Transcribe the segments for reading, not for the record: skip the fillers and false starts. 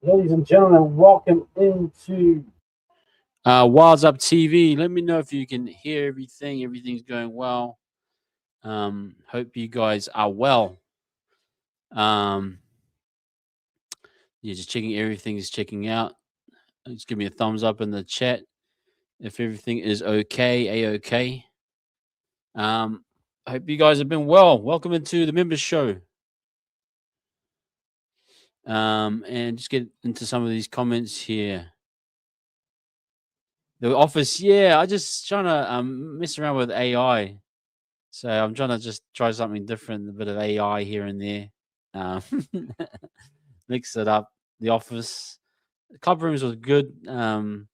Ladies and gentlemen, welcome into Wilds Up TV. Let me know if you can hear everything. Everything's going well. Hope you guys are well. You're just checking everything's checking out. Just give me a thumbs up in the chat if everything is okay, a-okay. Hope you guys have been well. Welcome into the members show. And just get into some of these comments here. The office, yeah, I just trying to mess around with AI. So I'm trying to just try something different, a bit of AI here and there. Mix it up. The office. The club rooms was good. Just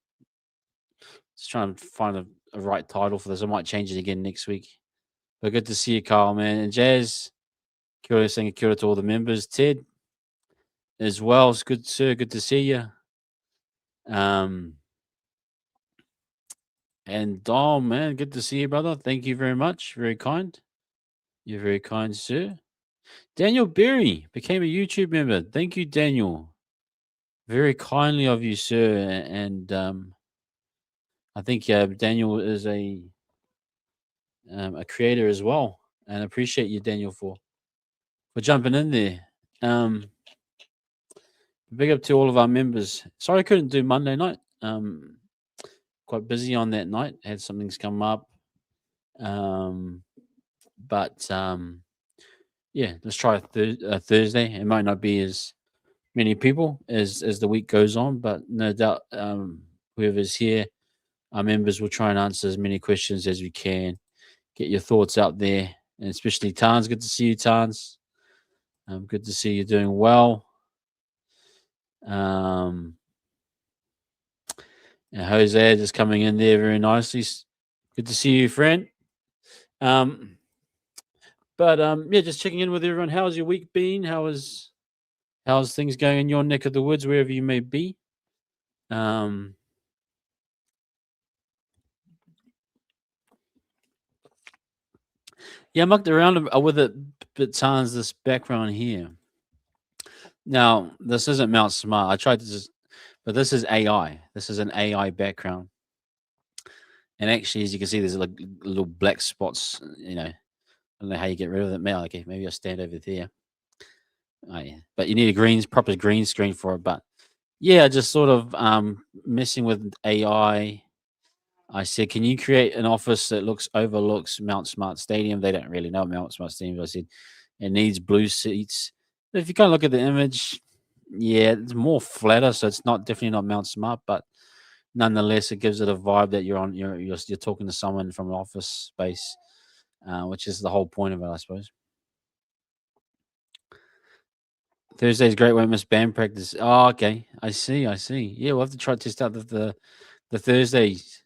trying to find a right title for this. I might change it again next week. But good to see you, Carl, man. And Jazz, kia ora, saying kia ora to all the members. Ted, as well. It's good, sir. Good to see you. And Dom, man, good to see you, brother. Thank you very much. Very kind. You're very kind, sir. Daniel Berry became a YouTube member. Thank you, Daniel. Very kindly of you, sir. And I think Daniel is a creator as well. And I appreciate you, Daniel, for jumping in there. Big up to all of our members. Sorry I couldn't do Monday night. Quite busy on that night. Had some things come up. But yeah, let's try Thursday. It might not be as many people as the week goes on, but no doubt whoever's here, our members will try and answer as many questions as we can. Get your thoughts out there, and especially Tans. Good to see you, Tans. Good to see you doing well. And Jose just coming in there very nicely. Good to see you, friend. But yeah, just checking in with everyone. How's your week been? How's things going in your neck of the woods, wherever you may be? Yeah, I mucked around with it, but Tans, this background here. Now, this isn't Mount Smart. I tried to just, but this is AI. This is an AI background. And actually, as you can see, there's like little black spots. You know, I don't know how you get rid of it. Okay, maybe I'll stand over there. Oh, yeah. But you need a proper green screen for it. But yeah, just sort of messing with AI. I said, can you create an office that overlooks Mount Smart Stadium? They don't really know Mount Smart Stadium. I said, it needs blue seats. If you kind of look at the image, yeah, it's more flatter, so it's definitely not Mount Smart, but nonetheless, it gives it a vibe that you're talking to someone from an office space, which is the whole point of it, I suppose. Thursday's great when miss band practice. Oh, okay. I see. Yeah, we'll have to try to test out the Thursdays.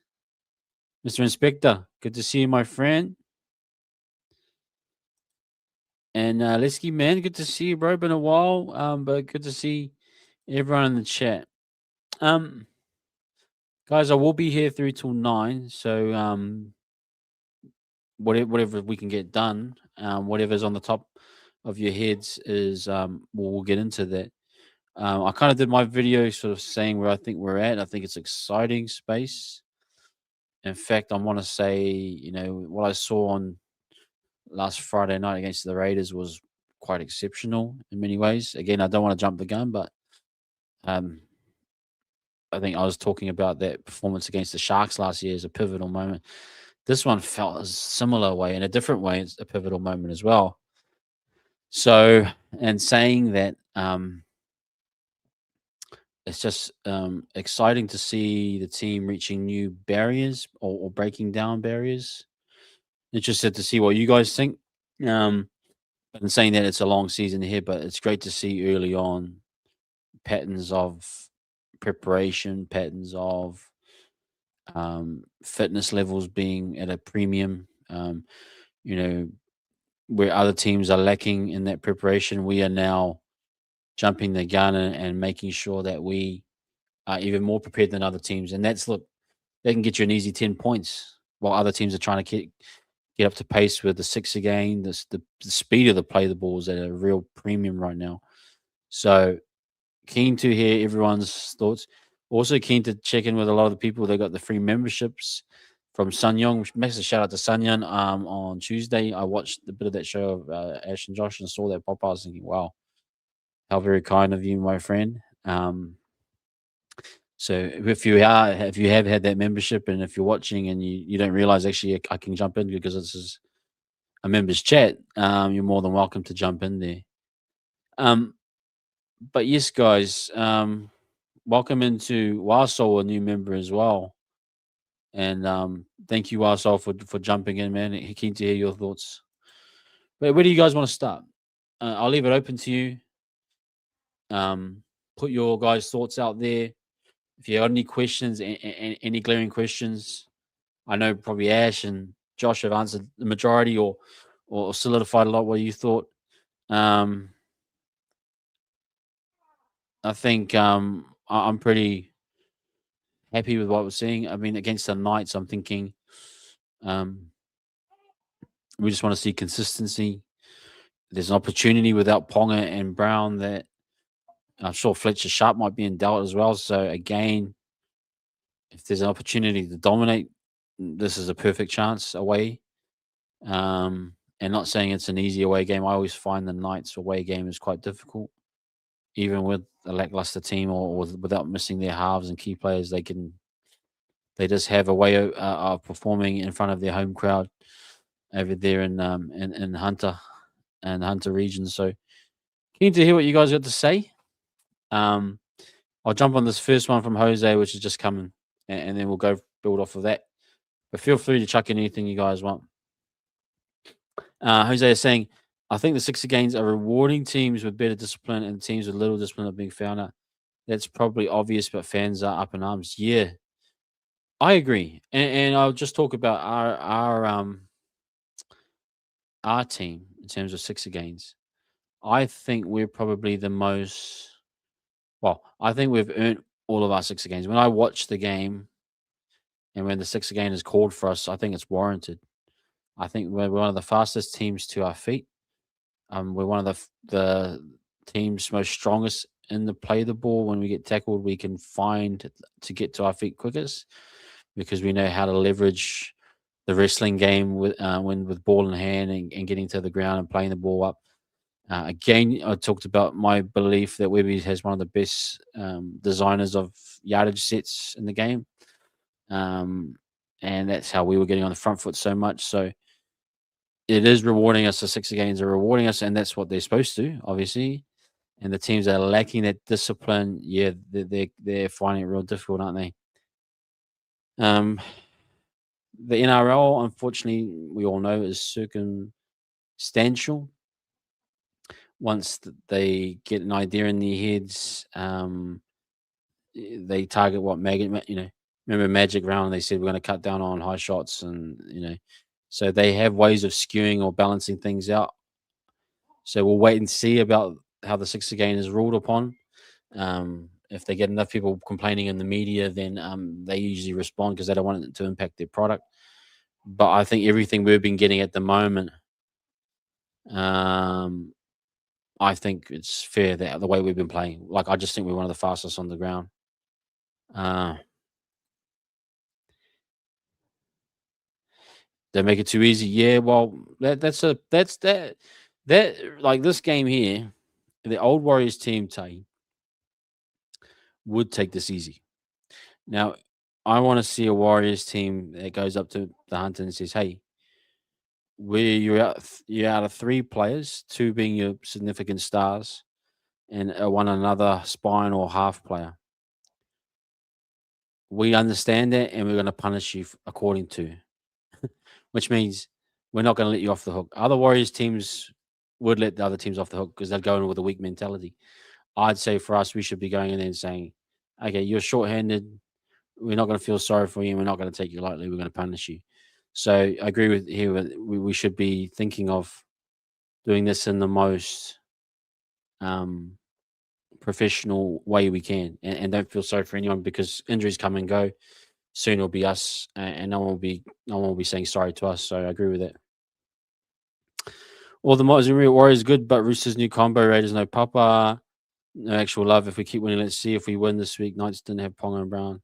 Mr. Inspector, good to see you, my friend. And Lesky, man, good to see you, bro. Been a while, but good to see everyone in the chat. Guys, I will be here 3 till 9, so whatever we can get done, whatever's on the top of your heads is we'll get into that. I kind of did my video sort of saying where I think we're at. I think it's exciting space. In fact, I want to say, you know, what I saw on last Friday night against the Raiders was quite exceptional in many ways. Again, I don't want to jump the gun, but I think I was talking about that performance against the Sharks last year as a pivotal moment. This one felt a similar way, in a different way, it's a pivotal moment as well. So, and saying that, it's just exciting to see the team reaching new barriers or breaking down barriers. Interested to see what you guys think. And saying that it's a long season here, but it's great to see early on patterns of preparation, patterns of fitness levels being at a premium. You know, where other teams are lacking in that preparation, we are now jumping the gun and making sure that we are even more prepared than other teams. And they can get you an easy 10 points while other teams are trying to get up to pace with the 6 again. The speed of the play the ball is at a real premium right now. So keen to hear everyone's thoughts. Also keen to check in with a lot of the people that got the free memberships from Sun Young. Makes a shout out to Sun Young. On Tuesday, I watched a bit of that show of Ash and Josh and saw that pop. I was thinking, wow, how very kind of you, my friend. So if you have had that membership and if you're watching and you don't realize actually I can jump in because this is a members chat, you're more than welcome to jump in there. But yes, guys, welcome into Warsaw, a new member as well. And thank you, Warsaw, for jumping in, man. Keen to hear your thoughts. Where do you guys want to start? I'll leave it open to you. Put your guys' thoughts out there. If you have any questions, any glaring questions, I know probably Ash and Josh have answered the majority or solidified a lot what you thought. I think I'm pretty happy with what we're seeing. I mean, against the Knights, I'm thinking we just want to see consistency. There's an opportunity without Ponga and Brown that I'm sure Fletcher Sharp might be in doubt as well. So again, if there's an opportunity to dominate, this is a perfect chance away. And not saying it's an easy away game. I always find the Knights away game is quite difficult, even with a lackluster team or without missing their halves and key players. They just have a way of performing in front of their home crowd over there in Hunter and Hunter region. So keen to hear what you guys got to say. I'll jump on this first one from Jose, which is just coming, and then we'll go build off of that. But feel free to chuck in anything you guys want. Jose is saying, I think the Sixer games are rewarding teams with better discipline and teams with little discipline are being found out. That's probably obvious, but fans are up in arms. Yeah, I agree. And I'll just talk about our team in terms of Sixer games. I think we're probably the most. Well, I think we've earned all of our Sixer games. When I watch the game, and when the Sixer game is called for us, I think it's warranted. I think we're one of the fastest teams to our feet. We're one of the teams most strongest in the play the ball. When we get tackled, we can find to get to our feet quickest because we know how to leverage the wrestling game with ball in hand and getting to the ground and playing the ball up. Again, I talked about my belief that Webby has one of the best designers of yardage sets in the game. And that's how we were getting on the front foot so much. So it is rewarding us. The Sixer games are rewarding us, and that's what they're supposed to, obviously. And the teams that are lacking that discipline, yeah, they're finding it real difficult, aren't they? The NRL, unfortunately, we all know is circumstantial. Once they get an idea in their heads, they target what remember Magic Round, they said we're going to cut down on high shots and, so they have ways of skewing or balancing things out. So we'll wait and see about how the Sixer game is ruled upon. If they get enough people complaining in the media, then they usually respond because they don't want it to impact their product. But I think everything we've been getting at the moment, I think it's fair that the way we've been playing. Like, I just think we're one of the fastest on the ground. They make it too easy. Yeah, well, that's like this game here. The old Warriors team, Tay, would take this easy. Now, I want to see a Warriors team that goes up to the Hunter and says, "Hey, you're out of 3 players, 2 being your significant stars, and one another spine or half player. We understand that, and we're going to punish you according to." Which means we're not going to let you off the hook. Other Warriors teams would let the other teams off the hook because they'd go in with a weak mentality. I'd say for us, we should be going in there and saying, okay, you're shorthanded. We're not going to feel sorry for you. And we're not going to take you lightly. We're going to punish you. So I agree with here. We should be thinking of doing this in the most professional way we can, and don't feel sorry for anyone because injuries come and go. Soon it'll be us, and no one will be saying sorry to us. So I agree with that. Well, the Warriors good, but Roosters new combo Raiders no Papa. No actual love. If we keep winning, let's see if we win this week. Knights didn't have Ponga and Brown.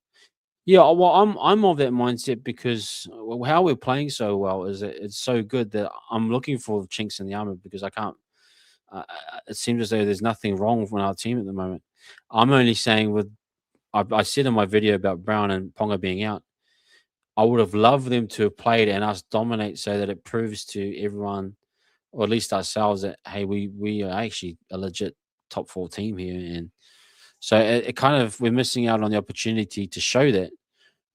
Yeah, well, I'm of that mindset because how we're playing so well is that it's so good that I'm looking for chinks in the armor because I can't. It seems as though there's nothing wrong with our team at the moment. I'm only saying with I said in my video about Brown and Ponga being out, I would have loved them to have played and us dominate so that it proves to everyone, or at least ourselves, that hey, we are actually a legit top 4 team here, and so it kind of we're missing out on the opportunity to show that.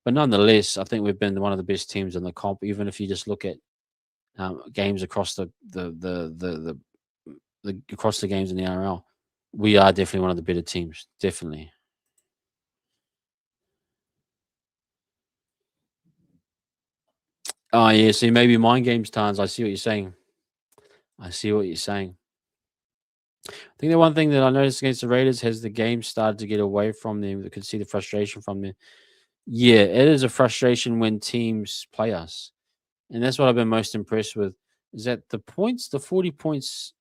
But nonetheless, I think we've been one of the best teams in the comp. Even if you just look at games across the across the games in the NRL, we are definitely one of the better teams. Definitely. Oh yeah, see maybe mind games times. I see what you're saying. I see what you're saying. I think the one thing that I noticed against the Raiders has the game started to get away from them. You could see the frustration from them. Yeah, it is a frustration when teams play us. And that's what I've been most impressed with is that the points, the 40 points,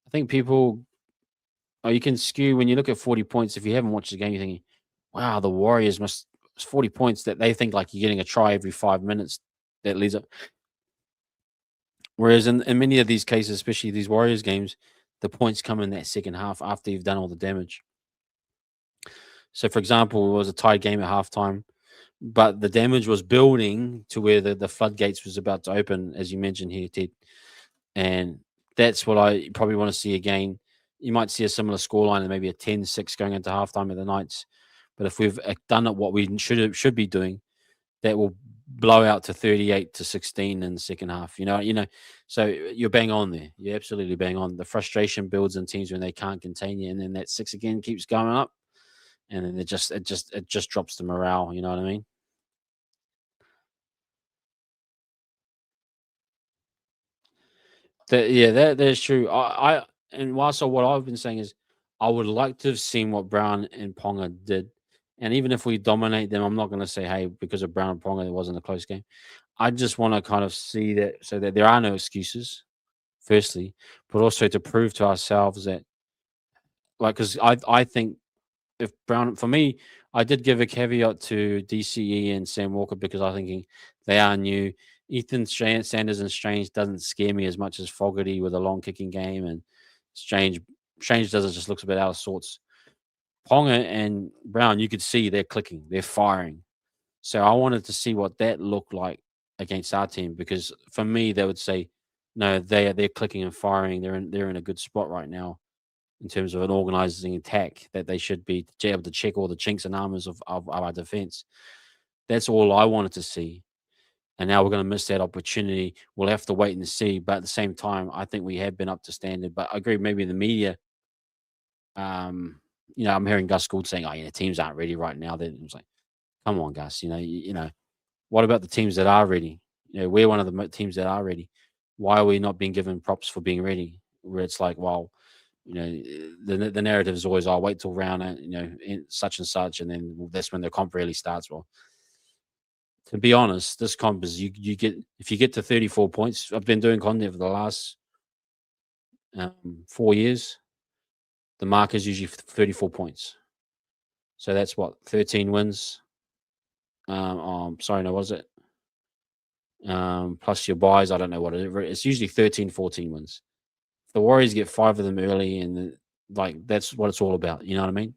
I think people, oh, you can skew when you look at 40 points. If you haven't watched the game, you're thinking, wow, the Warriors must, it's 40 points that they think like you're getting a try every 5 minutes that leads up. Whereas in many of these cases, especially these Warriors games, the points come in that second half after you've done all the damage. So, for example, it was a tied game at halftime, but the damage was building to where the floodgates was about to open, as you mentioned here, Ted. And that's what I probably want to see again. You might see a similar scoreline and maybe a 10-6 going into halftime at the Knights. But if we've done it what we should be doing, that will blow out to 38-16 in the second half. So you're bang on there. You're absolutely bang on. The frustration builds in teams when they can't contain you, and then that 6 again keeps going up, and then it just drops the morale. You know what I mean? That's true. And also what I've been saying is I would like to have seen what Brown and Ponga did. And even if we dominate them, I'm not going to say, hey, because of Brown and Ponga, it wasn't a close game. I just want to kind of see that so that there are no excuses, firstly, but also to prove to ourselves that, like, because I think if Brown, for me, I did give a caveat to DCE and Sam Walker because I'm thinking they are new. Sanders and Strange doesn't scare me as much as Fogarty with a long kicking game, and Strange doesn't just looks a bit out of sorts. Ponga and Brown, you could see they're clicking, they're firing. So I wanted to see what that looked like against our team because for me, they would say, no, they're clicking and firing. They're in a good spot right now in terms of an organizing attack that they should be able to check all the chinks and armors of our defense. That's all I wanted to see. And now we're going to miss that opportunity. We'll have to wait and see. But at the same time, I think we have been up to standard. But I agree, maybe the media, um, I'm hearing Gus Gould saying, "Oh, yeah, teams aren't ready right now." Then it's like, come on, Gus. What about the teams that are ready? We're one of the teams that are ready. Why are we not being given props for being ready? Where it's like, well, the narrative is always, I'll wait till round, in such and such, and then that's when the comp really starts. Well, to be honest, this comp is you get if you get to 34 points. I've been doing content for the last 4 years. The mark is usually 34 points. So that's what 13 wins. Sorry, no, was it? Plus your buys, I don't know what it is. It's usually 13, 14 wins. If the Warriors get 5 of them early, and like that's what it's all about. You know what I mean?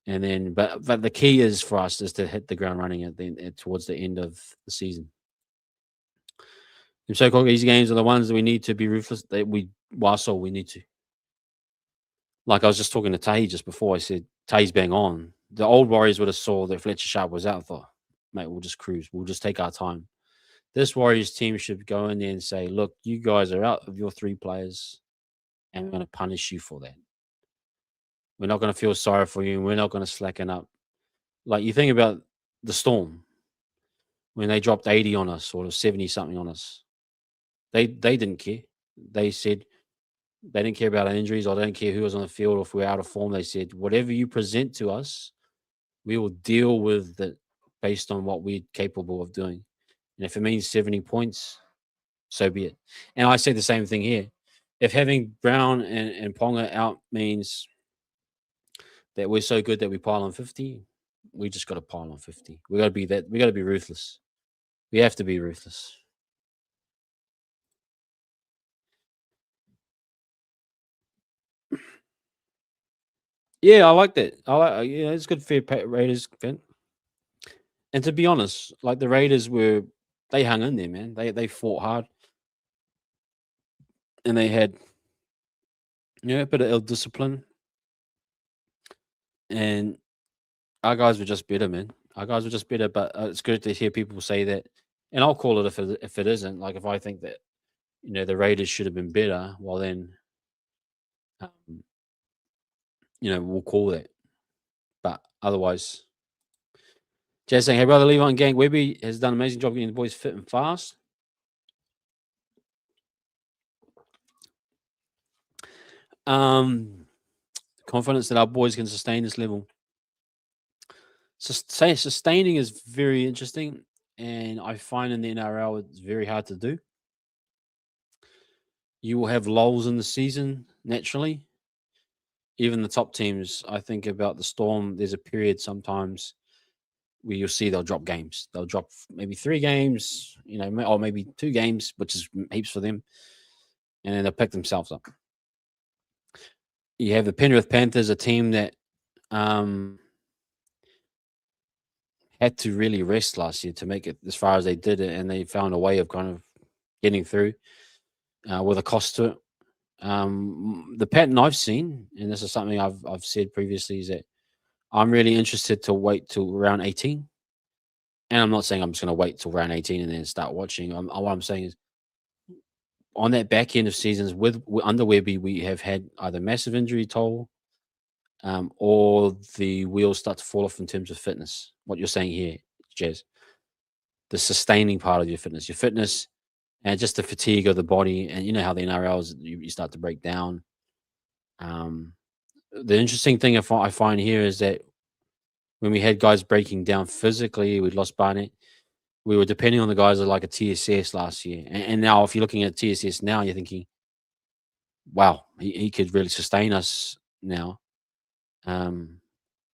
And then, but the key is for us is to hit the ground running towards the end of the season. The so-called easy games are the ones that we need to be ruthless. That we need to. Like I was just talking to Tahi just before. I said Tahi's bang on. The old Warriors would have saw that Fletcher Sharp was out. Thought, mate, we'll just cruise. We'll just take our time. This Warriors team should go in there and say, look, you guys are out of your 3 players, and we're going to punish you for that. We're not going to feel sorry for you, and we're not going to slacken up. Like you think about the Storm when they dropped 80 on us or 70 something on us. They didn't care. They said they didn't care about our injuries or they didn't care who was on the field or if we are out of form. They said, whatever you present to us, we will deal with it based on what we're capable of doing. And if it means 70 points, so be it. And I say the same thing here. If having Brown and Ponga out means that we're so good that we pile on 50. We just got to pile on 50. We got to be that. We got to be ruthless. We have to be ruthless. Yeah, I like that. I like. Yeah, it's good for your Raiders fan. And to be honest, like the Raiders they hung in there, man. They fought hard, and they had a bit of ill discipline, and our guys were just better, man. Our guys were just better. But it's good to hear people say that, and I'll call it if it isn't. Like if I think that the Raiders should have been better, well then, um, we'll call that. But otherwise, Jazz saying, "Hey brother, Levi and gang, Webby has done an amazing job getting the boys fit and fast." Confidence that our boys can sustain this level. Sustaining is very interesting, and I find in the NRL it's very hard to do. You will have lulls in the season naturally. Even the top teams, I think about the Storm. There's a period sometimes where you'll see they'll drop games. They'll drop maybe 3 games, or maybe 2 games, which is heaps for them, and then they'll pick themselves up. You have the Penrith Panthers, a team that had to really rest last year to make it as far as they did it, and they found a way of kind of getting through with a cost to it. The pattern I've seen, and this is something I've said previously, is that I'm really interested to wait till round 18. And I'm not saying I'm just going to wait till round 18 and then start watching. What I'm saying is, on that back end of seasons under Webby, we have had either massive injury toll, or the wheels start to fall off in terms of fitness. What you're saying here, Jazz, the sustaining part of your fitness, and just the fatigue of the body, and you know how the NRLs you start to break down. The interesting thing I find here is that when we had guys breaking down physically, we'd lost Barnett. We were depending on the guys like a TSS last year, and now if you're looking at TSS now, you're thinking, "Wow, he could really sustain us now."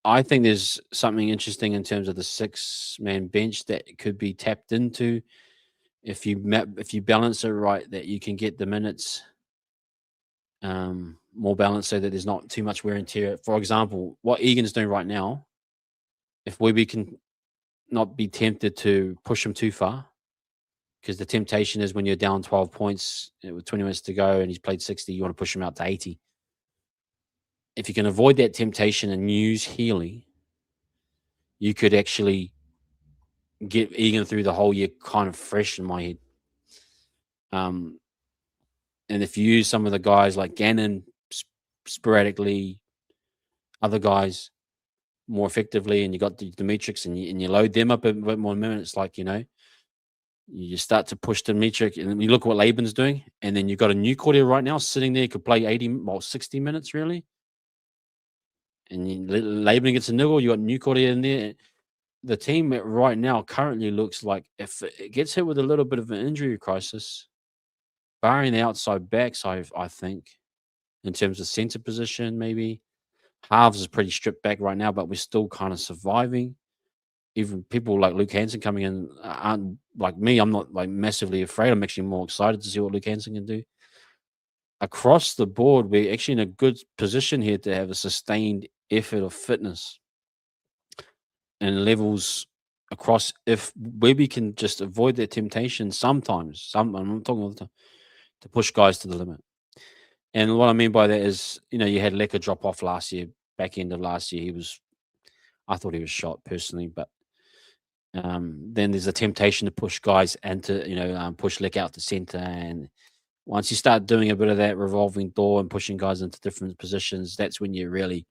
I think there's something interesting in terms of the 6-man bench that could be tapped into if you balance it right, that you can get the minutes more balanced so that there's not too much wear and tear. For example, what Egan's doing right now, if Webby can not be tempted to push him too far, because the temptation is when you're down 12 points with 20 minutes to go and he's played 60, you want to push him out to 80. If you can avoid that temptation and use Healy, you could actually get Egan through the whole year kind of fresh in my head. And if you use some of the guys like Gannon sporadically, other guys more effectively, and you got the Demetrix and you load them up a bit more minutes, like, you start to push Demetric, and then you look at what Laban's doing, and then you've got a new Cordia right now sitting there, could play 60 minutes really. And Laban gets a niggle, you got new Cordia in there. The team right now currently looks like if it gets hit with a little bit of an injury crisis, barring the outside backs, I think, in terms of center position, maybe halves is pretty stripped back right now, but we're still kind of surviving. Even people like Luke Hansen coming in aren't like me. I'm not like massively afraid. I'm actually more excited to see what Luke Hansen can do. Across the board, we're actually in a good position here to have a sustained effort of fitness and levels across. If Webby can just avoid that temptation sometimes, I'm not talking all the time, to push guys to the limit. And what I mean by that is, you had Lecker drop off last year, back end of last year. I thought he was shot personally, but then there's a temptation to push guys and to, push Leck out to center. And once you start doing a bit of that revolving door and pushing guys into different positions, that's when you're really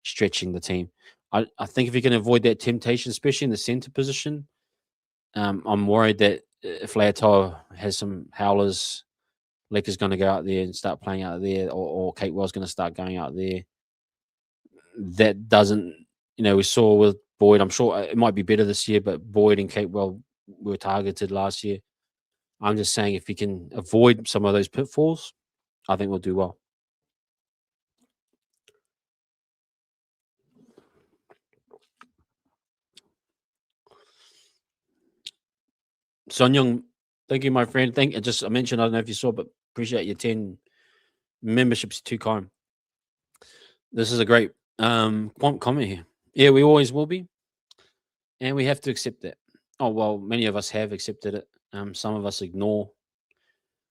stretching the team. I think if you can avoid that temptation, especially in the center position, I'm worried that if Leotoa has some howlers, Lecker's going to go out there and start playing out there, or Kate Wells going to start going out there. That doesn't, we saw with Boyd. I'm sure it might be better this year, but Boyd and Kate Wells were targeted last year. I'm just saying if you can avoid some of those pitfalls, I think we'll do well. Son Young, thank you, my friend. I mentioned, I don't know if you saw, but appreciate your 10 memberships. Too kind. This is a great comment here. Yeah, we always will be, and we have to accept that. Oh well, many of us have accepted it. Some of us ignore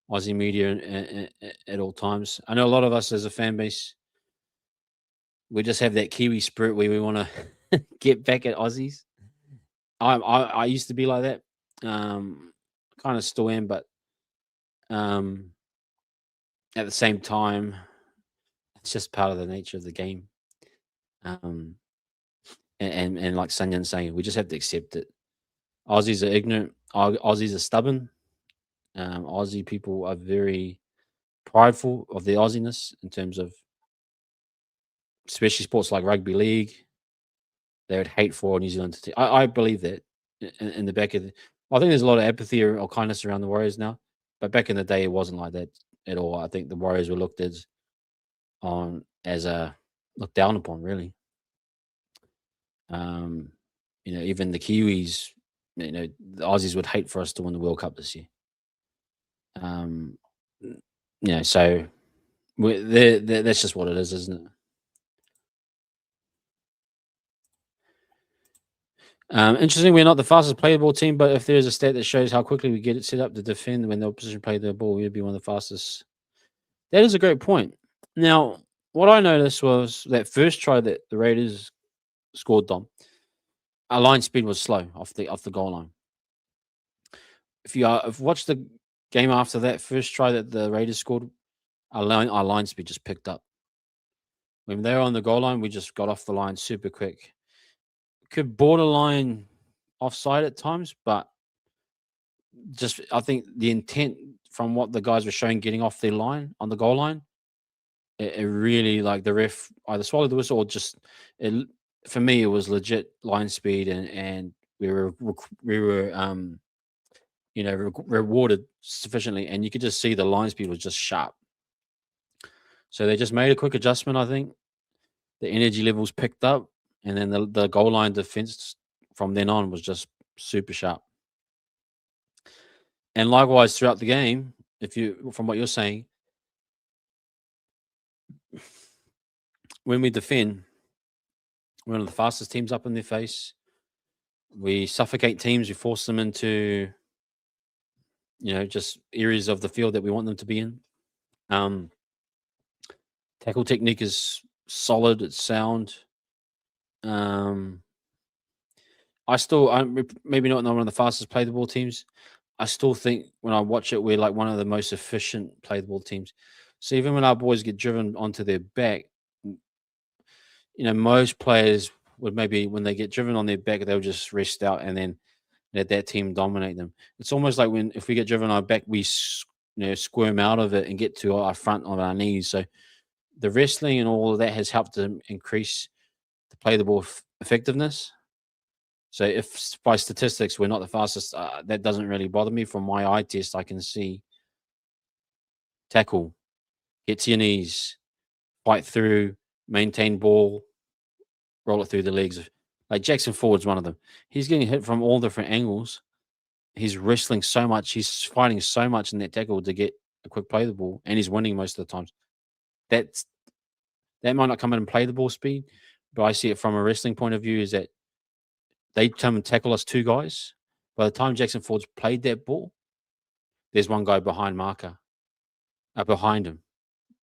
Aussie media at all times. I know a lot of us as a fan base, we just have that Kiwi spirit where we want to get back at Aussies. I used to be like that. Kind of still am, but um, at the same time, it's just part of the nature of the game. Um, and like Sunyan's saying, we just have to accept it. Aussies are ignorant. Aussies are stubborn. Aussie people are very prideful of their Aussiness in terms of, especially sports like rugby league. They would hate for New Zealand to. I believe that in the back of. I think there's a lot of apathy or kindness around the Warriors now, but back in the day, it wasn't like that at all. I think the Warriors were looked as looked down upon, really. Even the Kiwis, the Aussies would hate for us to win the World Cup this year. So that's just what it is, isn't it? Interesting, we're not the fastest playable team, but if there's a stat that shows how quickly we get it set up to defend when the opposition play the ball, we'd be one of the fastest. That is a great point. Now, what I noticed was that first try that the Raiders scored, Dom, our line speed was slow off the goal line. If you watched the game after that first try that the Raiders scored, our line speed just picked up. When they were on the goal line, we just got off the line super quick. Could borderline offside at times, but just I think the intent from what the guys were showing getting off their line on the goal line, it really, like, the ref either swallowed the whistle or just for me it was legit line speed, and we were rewarded sufficiently, and you could just see the line speed was just sharp. So they just made a quick adjustment. I think the energy levels picked up, and then the goal line defense from then on was just super sharp. And likewise throughout the game, from what you're saying, when we defend, we're one of the fastest teams up in their face. We suffocate teams. We force them into, just areas of the field that we want them to be in. Tackle technique is solid. It's sound. Maybe not one of the fastest play the ball teams. I still think when I watch it, we're like one of the most efficient play the ball teams. So even when our boys get driven onto their back, most players would maybe, when they get driven on their back, they'll just rest out and then let that team dominate them. It's almost like if we get driven on our back, we squirm out of it and get to our front of our knees. So the wrestling and all of that has helped to increase the play the ball effectiveness. So if by statistics we're not the fastest, that doesn't really bother me. From my eye test, I can see tackle, get to your knees, fight through, maintain ball, roll it through the legs. Like Jackson Ford's one of them. He's getting hit from all different angles. He's wrestling so much. He's fighting so much in that tackle to get a quick play the ball, and he's winning most of the times. That might not come in and play the ball speed, but I see it from a wrestling point of view is that they come and tackle us two guys. By the time Jackson Ford's played that ball, there's one guy behind him,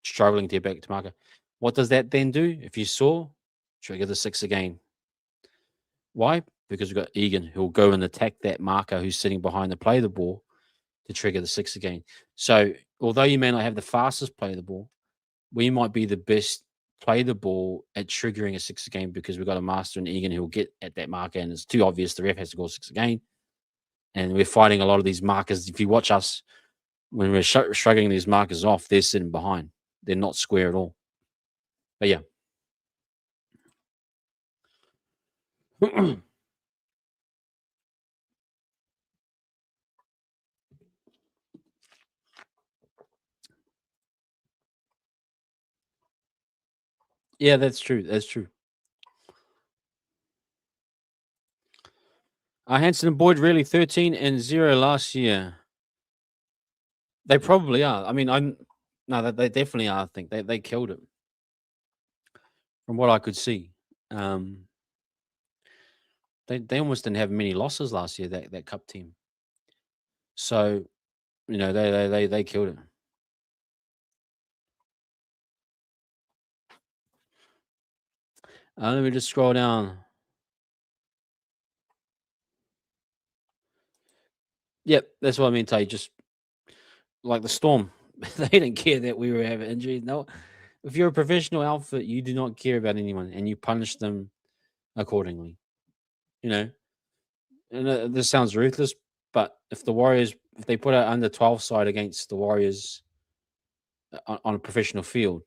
struggling to get back to marker. What does that then do? If you saw, trigger the 6 again. Why? Because we've got Egan who'll go and attack that marker who's sitting behind the play the ball to trigger the 6 again. So although you may not have the fastest play the ball, we might be the best play the ball at triggering a 6 again because we've got a master in Egan who'll get at that marker, and it's too obvious the ref has to go 6 again. And we're fighting a lot of these markers. If you watch us, when we're shrugging these markers off, they're sitting behind. They're not square at all. But yeah. Yeah, that's true. That's true. Hanson and Boyd really 13-0 last year. They probably are. I mean, they definitely are. I think they killed it from what I could see. They almost didn't have many losses last year. That cup team. So they killed it. Let me just scroll down. Yep, that's what I mean. Tell you, just like the Storm, they didn't care that we were having injuries. No, if you're a professional outfit, you do not care about anyone, and you punish them accordingly. You know, and this sounds ruthless, but if the Warriors, if they put out under 12 side against the Warriors on a professional field,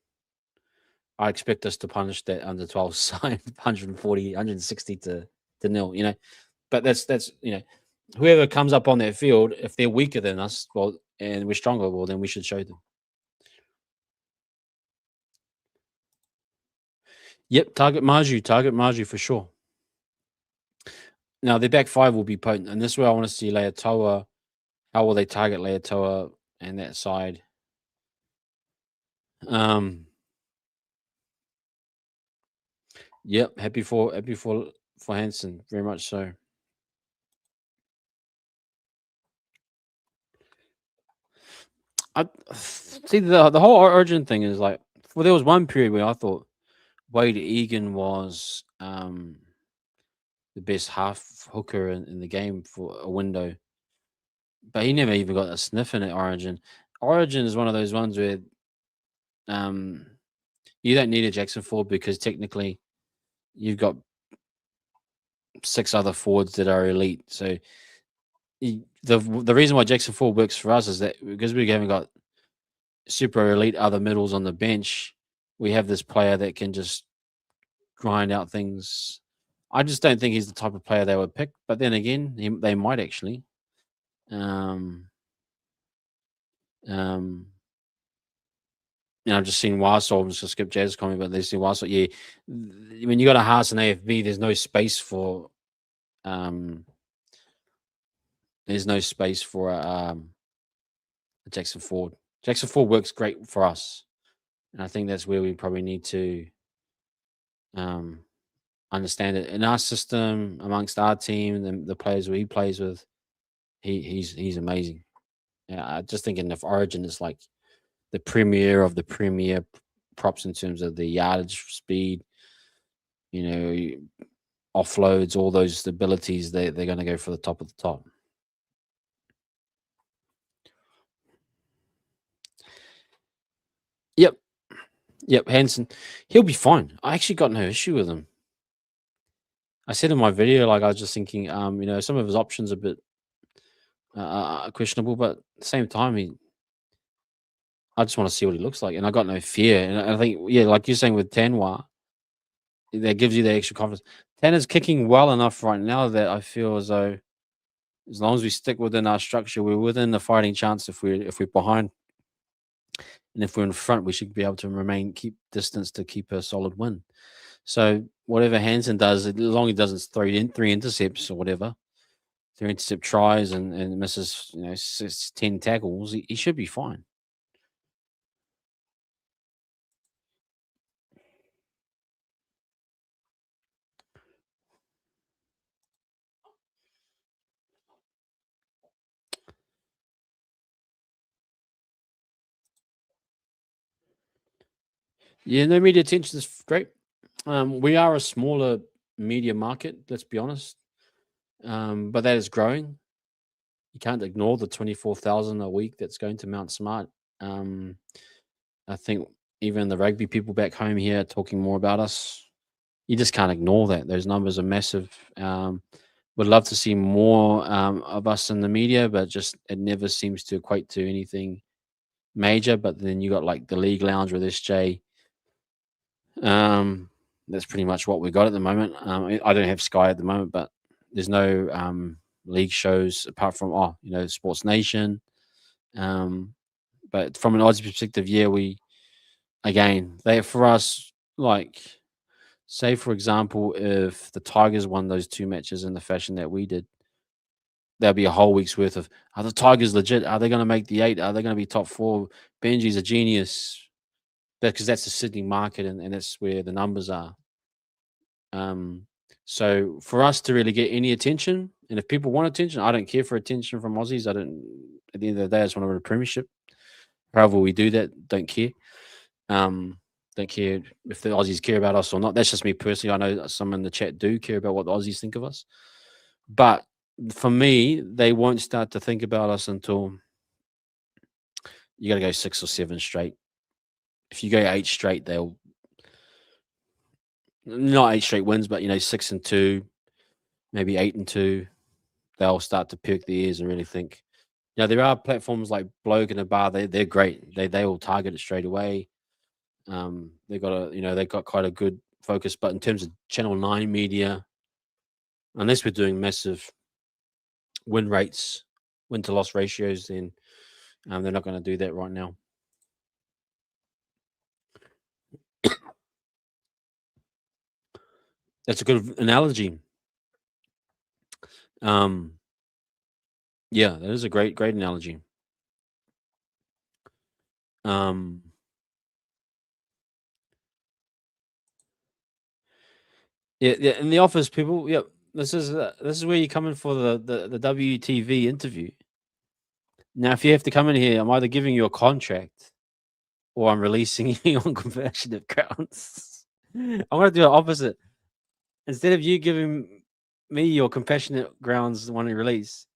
I expect us to punish that under 12 side 140, 160 to nil. But that's whoever comes up on that field, if they're weaker than us, well, and we're stronger, well, then we should show them. Yep, target Maju for sure. Now, their back five will be potent, and this is where I want to see Leatoa. How will they target Leatoa and that side? Yep, happy for Hanson, very much so. I see the whole Origin thing is like, well, there was one period where I thought Wade Egan was the best half hooker in the game for a window, but he never even got a sniff in at Origin. Origin is one of those ones where you don't need a Jackson Ford because technically you've got 6 other forwards that are elite. So the reason why Jackson Ford works for us is that because we haven't got super elite other middles on the bench, we have this player that can just grind out things. I just don't think he's the type of player they would pick. But then again, they might actually. I've just seen Warsaw. I'm just gonna skip Jazz comment, but they see Warsaw. Yeah, when you got a Haas and AFB, there's no space for a Jackson Ford. Jackson Ford works great for us, and I think that's where we probably need to understand it in our system amongst our team and the players he plays with. He's amazing. Yeah, I just think if Origin is like the premier of the premier props in terms of the yardage, speed, offloads, all those abilities, they're going to go for the top of the top. Yep, Hanson, he'll be fine. I actually got no issue with him. I said in my video, like I was just thinking, some of his options are a bit questionable, but at the same time, I just want to see what he looks like, and I got no fear. And I think, yeah, like you're saying with Tanwa, that gives you the extra confidence. Tanner's kicking well enough right now that I feel as though, as long as we stick within our structure, we're within the fighting chance. If we're behind, and if we're in front, we should be able to keep distance to keep a solid win. So whatever Hanson does, as long as he doesn't throw in 3 intercepts or whatever, 3 intercept tries and misses 10 tackles, he should be fine. Yeah, no media attention is great. We are a smaller media market, let's be honest, but that is growing. You can't ignore the 24,000 a week that's going to Mount Smart. I think even the rugby people back home here are talking more about us. You just can't ignore that. Those numbers are massive. Would love to see more of us in the media, but just it never seems to equate to anything major. But then you got like the League Lounge with SJ. That's pretty much what we got at the moment. I don't have Sky at the moment, but there's no league shows apart from Sports Nation. But from an odds perspective, yeah, they for us, like, say for example, if the Tigers won those 2 matches in the fashion that we did, there'll be a whole week's worth of, are the Tigers legit? Are they going to make the 8? Are they going to be top 4? Benji's a genius, because that's the Sydney market, and that's where the numbers are. So for us to really get any attention, and if people want attention, I don't care for attention from Aussies. I don't. At the end of the day, I just want to win a premiership. However we do that, don't care. Don't care if the Aussies care about us or not. That's just me personally. I know some in the chat do care about what the Aussies think of us, but for me, they won't start to think about us until you got to go 6 or 7 straight. If you go 8 straight, they'll not 8 straight wins, but 6-2, maybe 8-2. They'll start to perk their ears and really think. There are platforms like Bloke and a Bar. They're great. They will target it straight away. They've got quite a good focus. But in terms of Channel 9 media, unless we're doing massive win rates, win to loss ratios, then they're not going to do that right now. That's a good analogy. Yeah, that is a great analogy. Yeah, in the office, people. Yep, this is where you're coming for the WTV interview. Now, if you have to come in here, I'm either giving you a contract, or I'm releasing you on compassionate grounds. I'm going to do the opposite. Instead of you giving me your compassionate grounds wanting release,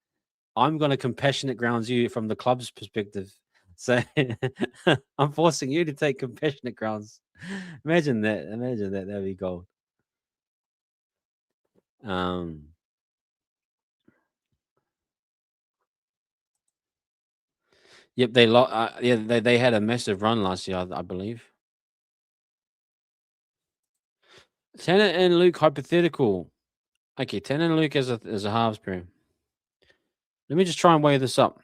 I'm going to compassionate grounds you from the club's perspective. So I'm forcing you to take compassionate grounds. Imagine that. That'd be gold. Yep, they had a massive run last year, I believe. Tanner and Luke hypothetical. Okay, Tanner and Luke as a halves pair. Let me just try and weigh this up.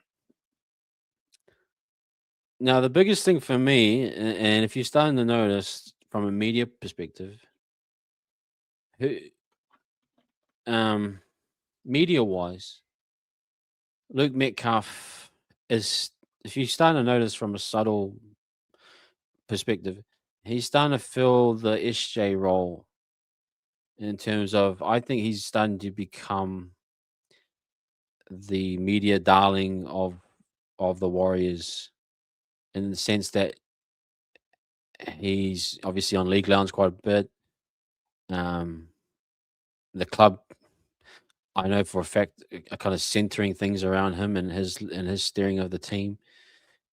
Now, the biggest thing for me, and if you're starting to notice from a media perspective, media wise, Luke Metcalf is, if you're starting to notice from a subtle perspective, he's starting to fill the SJ role in terms of, I think he's starting to become the media darling of the Warriors, in the sense that he's obviously on League Lounge quite a bit. The club, I know for a fact, are kind of centering things around him and his steering of the team.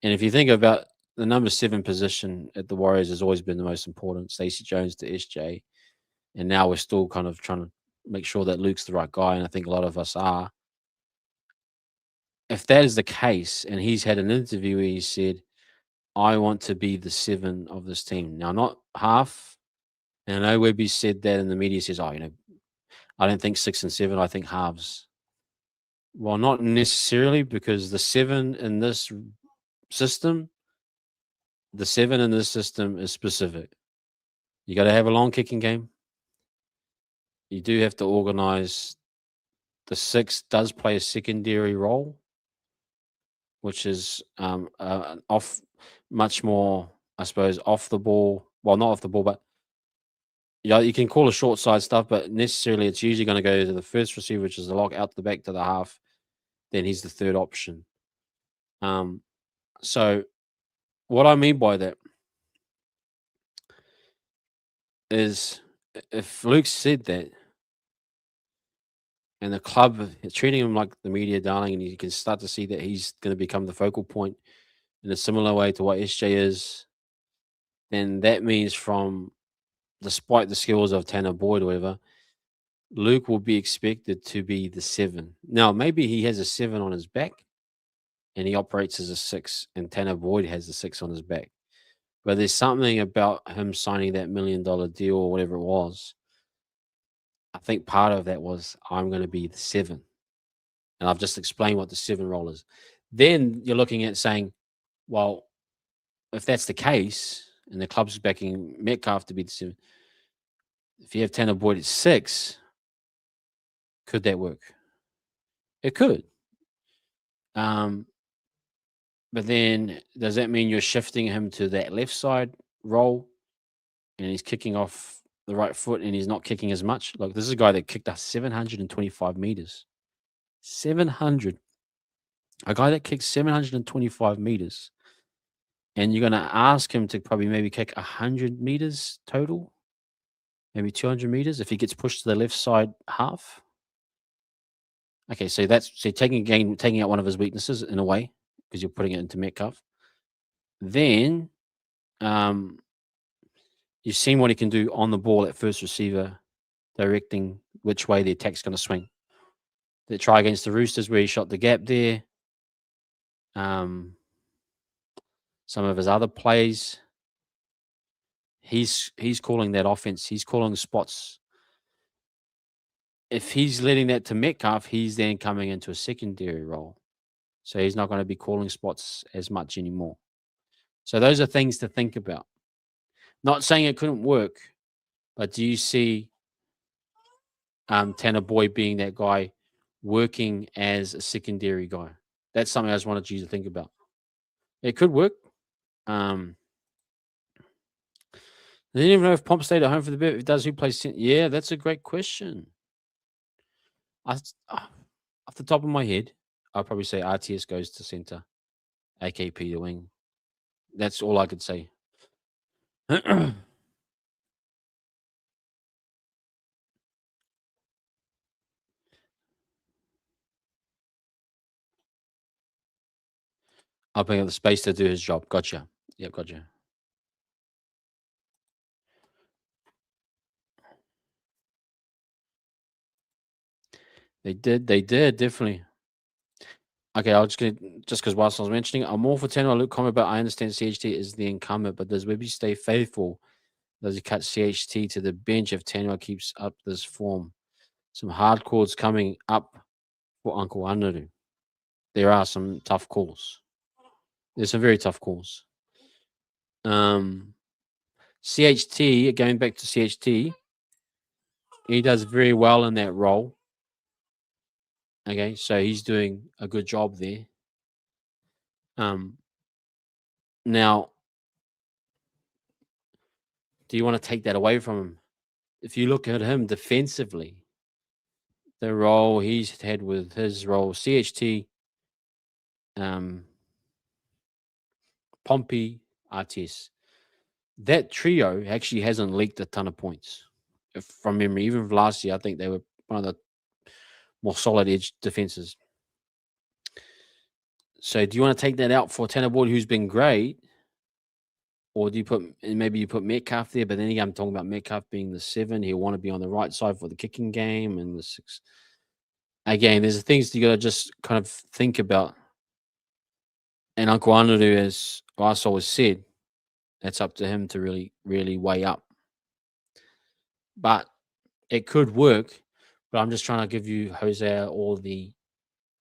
And if you think about the number 7 position at the Warriors, has always been the most important. Stacey Jones to SJ, and now we're still kind of trying to make sure that Luke's the right guy, and I think a lot of us are. If that is the case, and he's had an interview where he said, I want to be the 7 of this team. Now, not half. And I know Webby said that, and the media says, I don't think 6 and 7, I think halves. Well, not necessarily, because the 7 in this system, is specific. You got to have a long kicking game. You do have to organize. The 6 does play a secondary role, which is off, much more, I suppose, off the ball. Well, not off the ball, but you can call a short side stuff, but necessarily it's usually going to go to the first receiver, which is the lock, out the back to the half. Then he's the third option. So what I mean by that is, if Luke said that, and the club is treating him like the media darling, and you can start to see that he's going to become the focal point in a similar way to what SJ is, then that means, from despite the skills of Tanner Boyd or whatever, Luke will be expected to be the 7. Now, maybe he has a 7 on his back and he operates as a 6, and Tanner Boyd has the 6 on his back. But there's something about him signing that $1 million deal or whatever it was. I think part of that was, I'm going to be the 7. And I've just explained what the 7 role is. Then you're looking at saying, well, if that's the case, and the club's backing Metcalf to be the 7, if you have Tanner Boyd at 6, could that work? It could. But then does that mean you're shifting him to that left side role and he's kicking off the right foot and he's not kicking as much? Look, this is a guy that kicked us 725 meters. 700. A guy that kicks 725 meters. And you're going to ask him to probably maybe kick 100 meters total, maybe 200 meters if he gets pushed to the left side half. Okay, so that's taking out one of his weaknesses in a way because you're putting it into Metcalf. Then you've seen what he can do on the ball at first receiver, directing which way the attack's going to swing. The try against the Roosters where he shot the gap there. Some of his other plays, he's calling that offense. He's calling spots. If he's letting that to Metcalf, he's then coming into a secondary role. So he's not going to be calling spots as much anymore. So those are things to think about. Not saying it couldn't work, but do you see Tanner Boyd being that guy working as a secondary guy? That's something I just wanted you to think about. It could work. I didn't even know if Pomp stayed at home for the bit. If it does, who plays center? Yeah, that's a great question. Off the top of my head, I'll probably say RTS goes to center, AKP to wing. That's all I could say. Opening up the space to do his job. Gotcha. Yep, gotcha. They did, definitely. Okay, just because whilst I was mentioning, I'm all for Tanner Luke comment, but I understand CHT is the incumbent, but does Webby stay faithful? Does he cut CHT to the bench if Tanner keeps up this form? Some hard calls coming up for Uncle Anaru. There are some tough calls. There's some very tough calls. CHT, going back to CHT, he does very well in that role. Okay, so he's doing a good job there. Now, do you want to take that away from him? If you look at him defensively, the role he's had with his role, CHT, Pompey, RTS, that trio actually hasn't leaked a ton of points. From memory, even last year, I think they were one of the more solid edge defenses. So do you want to take that out for Tanner Boyd, who's been great? Or do you maybe you put Metcalf there, but then again, I'm talking about Metcalf being the 7. He'll want to be on the right side for the kicking game and the 6. Again, there's things you got to just kind of think about. And Uncle Anaru, as Ross always said, that's up to him to really, really weigh up. But it could work. But I'm just trying to give you, Jose, all the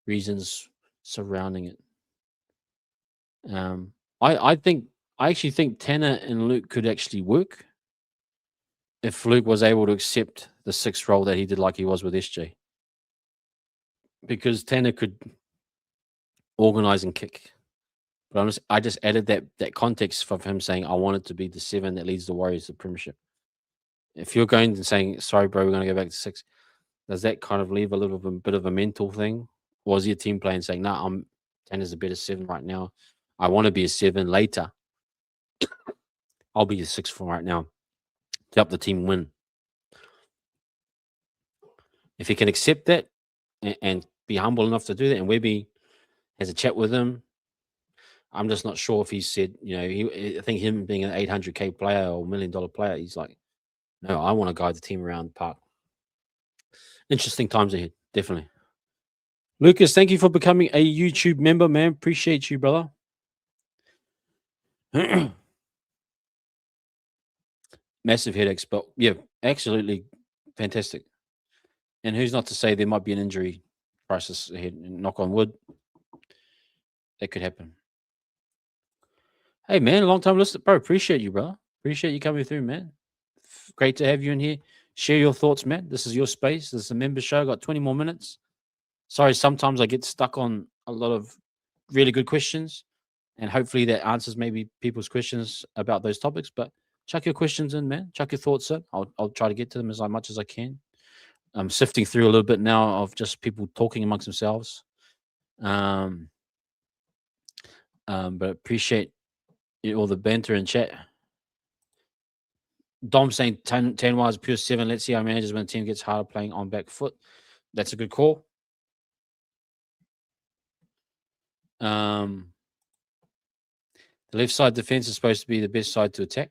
reasons surrounding it. I actually think Tanner and Luke could actually work if Luke was able to accept the 6th role that he did like he was with SJ. Because Tanner could organize and kick. But I just added that context of him saying, I wanted to be the 7 that leads the Warriors to premiership. If you're going and saying, sorry, bro, we're going to go back to 6, does that kind of leave a little bit of a mental thing? Or is your team playing saying, nah, Tanner's a better 7 right now. I want to be a 7 later. I'll be a 6 for right now to help the team win. If he can accept that and be humble enough to do that, and Webby has a chat with him, I'm just not sure if he said, I think him being an 800K player or $1 million player, he's like, no, I want to guide the team around the park. Interesting times ahead, definitely. Lucas, thank you for becoming a YouTube member, man. Appreciate you, brother. Massive headaches, but yeah, absolutely fantastic. And who's not to say there might be an injury crisis ahead? Knock on wood, that could happen. Hey, man, long time listener, bro. Appreciate you, brother. Appreciate you coming through, man. Great to have you in here. Share your thoughts, man. This is your space. This is a member show. Got 20 more minutes. Sorry, sometimes I get stuck on a lot of really good questions, and hopefully that answers maybe people's questions about those topics. But chuck your questions in, man. Chuck your thoughts in. I'll try to get to them as much as I can. I'm sifting through a little bit now of just people talking amongst themselves. But appreciate all the banter and chat. Dom saying 10 wise pure 7. Let's see how managers when the team gets harder playing on back foot. That's a good call. The left side defense is supposed to be the best side to attack.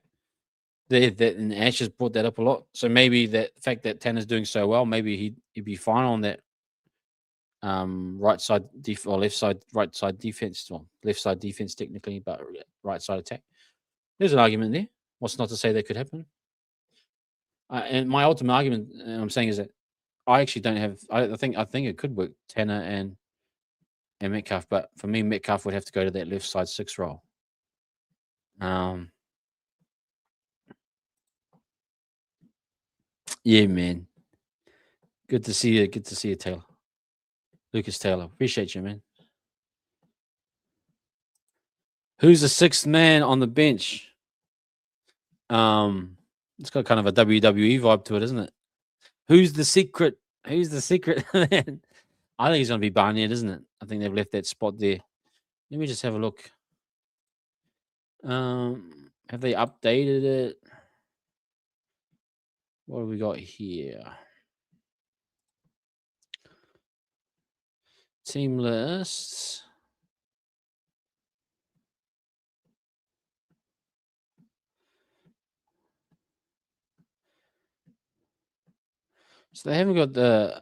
And Ash has brought that up a lot. So maybe that fact that Tanner's doing so well, maybe he'd be fine on that right side or left side, right side defense, well, left side defense technically, but right side attack. There's an argument there. What's not to say that could happen? And my ultimate argument I'm saying is that I actually don't have. I think it could work, Tanner and Metcalf, but for me, Metcalf would have to go to that left side 6 role. Yeah, man. Good to see you. Good to see you, Taylor. Lucas Taylor. Appreciate you, man. Who's the 6th man on the bench? It's got kind of a WWE vibe to it, isn't it? Who's the secret? Who's the secret man? I think he's going to be Barnett, isn't it? I think they've left that spot there. Let me just have a look. Have they updated it? What have we got here? Team lists. So they haven't got the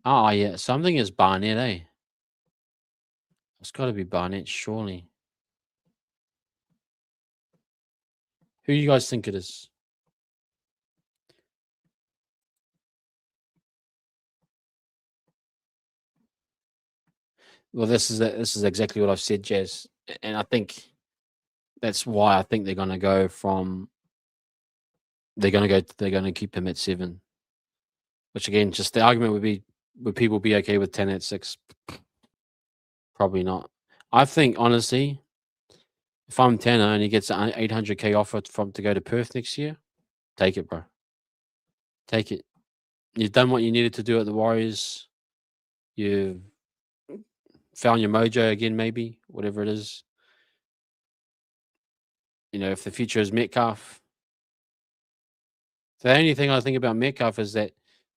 yeah, something is Barnett, eh? It's got to be Barnett, surely. Who do you guys think it is? Well, this is exactly what I've said, Jazz, and I think that's why I think they're going to go from. They're going to keep him at 7. Which again, just the argument would be, would people be okay with 10 at 6? Probably not. I think honestly, if I'm Tanner and he gets an 800K offer to go to Perth next year, take it, bro. Take it. You've done what you needed to do at the Warriors. You've found your mojo again, maybe, whatever it is. If the future is Metcalf. The only thing I think about Metcalf is that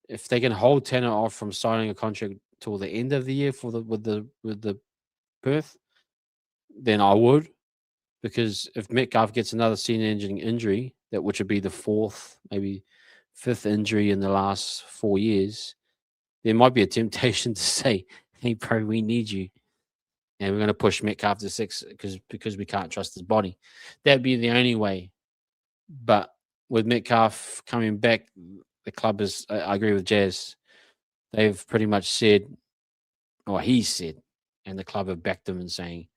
if they can hold Tanner off from signing a contract till the end of the year with the Perth, then I would. Because if Metcalf gets another season-ending injury, which would be the 4th, maybe 5th injury in the last 4 years, there might be a temptation to say, "Hey, bro, we need you, and we're going to push Metcalf to 6 because we can't trust his body." That'd be the only way. But with Metcalf coming back, the club is. I agree with Jazz. They've pretty much said, or he said, and the club have backed him in saying,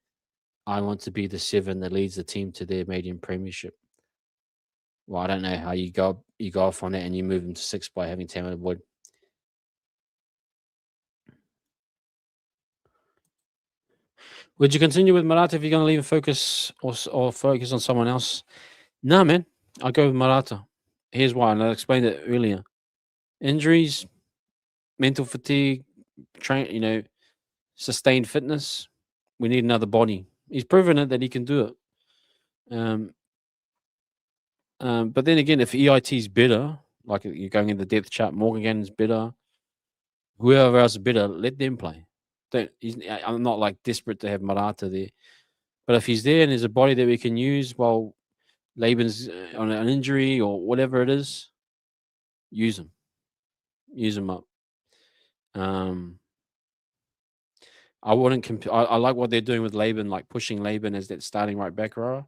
"I want to be the 7 that leads the team to their maiden premiership." Well, I don't know how you go off on that and you move them to 6 by having Tanner Boyd. Would you continue with Murata if you're going to leave and focus or focus on someone else? No, man. I'll go with Murata. Here's why, and I explained it earlier. Injuries, mental fatigue, sustained fitness. We need another body. He's proven it that he can do it. But then again, if EIT is better, like you're going in the depth chart, Morgan is better, whoever else is better, let them play. I'm not like desperate to have Murata there, but if he's there and there's a body that we can use while Laban's on an injury or whatever it is, use him up. I wouldn't I like what they're doing with Laban, like pushing Laban as that starting right back rower.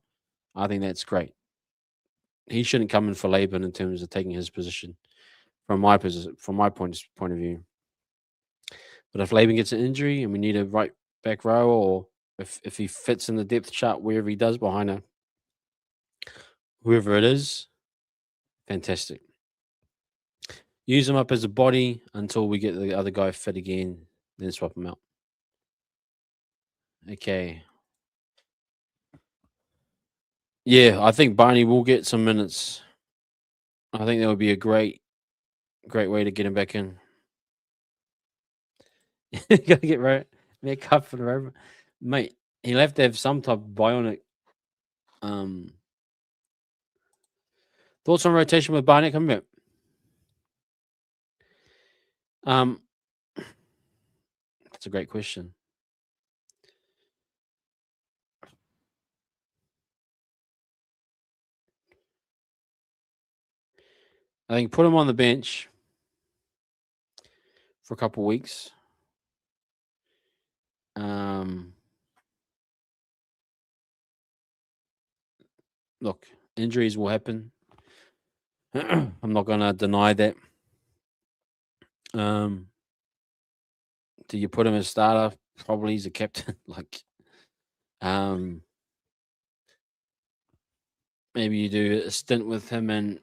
I think that's great. He shouldn't come in for Laban in terms of taking his position from my point of view. But if Laban gets an injury and we need a right back row, or if he fits in the depth chart wherever he does behind whoever it is, fantastic. Use him up as a body until we get the other guy fit again. then swap them out. Okay. Yeah, I think Barney will get some minutes. I think that would be a great way to get him back in. You gotta get right. Metcalf for the Rover. Mate, he'll have to have some type of bionic. Thoughts on rotation with Barnett coming back? That's a great question. I think put him on the bench for a couple of weeks. Look, injuries will happen. I'm not going to deny that. Do you put him as starter? Probably he's a captain. Maybe you do a stint with him and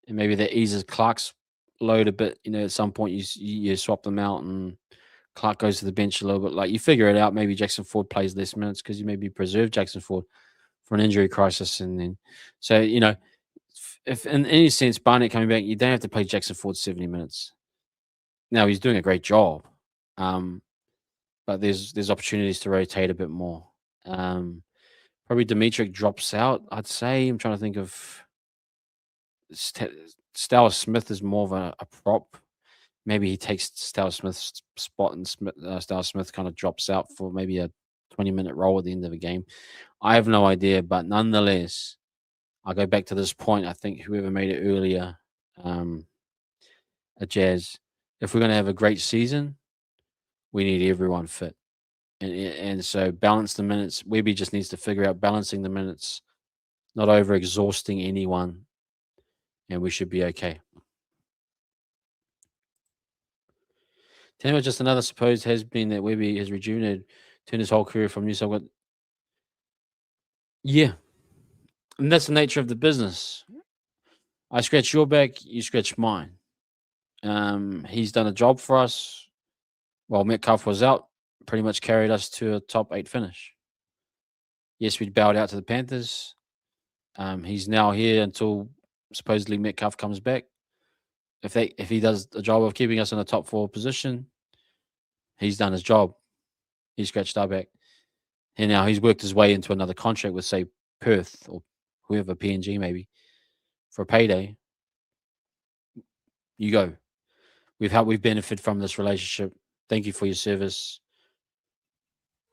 maybe that eases Clark's load a bit. At some point you swap them out and Clark goes to the bench a little bit. Like you figure it out. Maybe Jackson Ford plays less minutes because you maybe preserve Jackson Ford for an injury crisis, and then if in any sense Barnett coming back, you don't have to play Jackson Ford 70 minutes. Now he's doing a great job, but there's opportunities to rotate a bit more. Probably Dimitri drops out. I'd say I'm trying to think of. Styles Smith is more of a prop. Maybe he takes Styles Smith's spot and Styles Smith kind of drops out for maybe a 20-minute role at the end of the game. I have no idea, but nonetheless, I go back to this point. I think whoever made it earlier, a Jazz, if we're going to have a great season, we need everyone fit. And so balance the minutes. Webby just needs to figure out balancing the minutes, not over exhausting anyone, and we should be okay. Tell me, just another suppose has been that Webby has rejuvenated, turned his whole career from New South Wales. Yeah. And that's the nature of the business. I scratch your back, you scratch mine. He's done a job for us. While Metcalf was out, pretty much carried us to a top 8 finish. Yes, we bowed out to the Panthers. He's now here until supposedly Metcalf comes back. If he does the job of keeping us in the top 4 position, he's done his job. He scratched our back. And now he's worked his way into another contract with, say, Perth or whoever, PNG maybe, for a payday. You go. We've benefited from this relationship. Thank you for your service.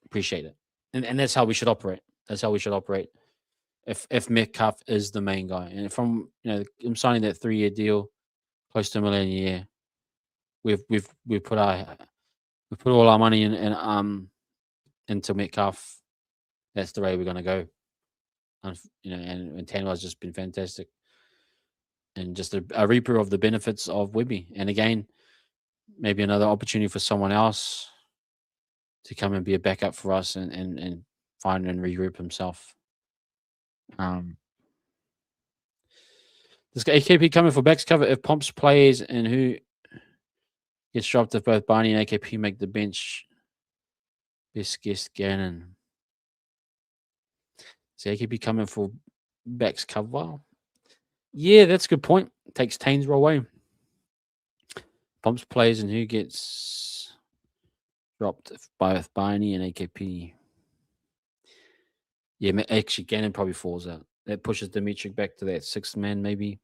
Appreciate it. And that's how we should operate. That's how we should operate. If Metcalf is the main guy. And from I'm signing that 3-year deal, close to $1 million a year. We've put all our money in into Metcalf. That's the way we're gonna go. And Tanwell's just been fantastic. And just a reaper of the benefits of Webby. And again, maybe another opportunity for someone else to come and be a backup for us and find and regroup himself. This guy AKP coming for backs cover if Pomps plays and who gets dropped if both Barney and AKP make the bench. Best guess Gannon. Is AKP coming for backs cover? Yeah, that's a good point. Takes Tainsborough away. Pomps plays and who gets dropped if both Barney and AKP. Yeah, actually Gannon probably falls out. That pushes Dimitri back to that 6th man, maybe.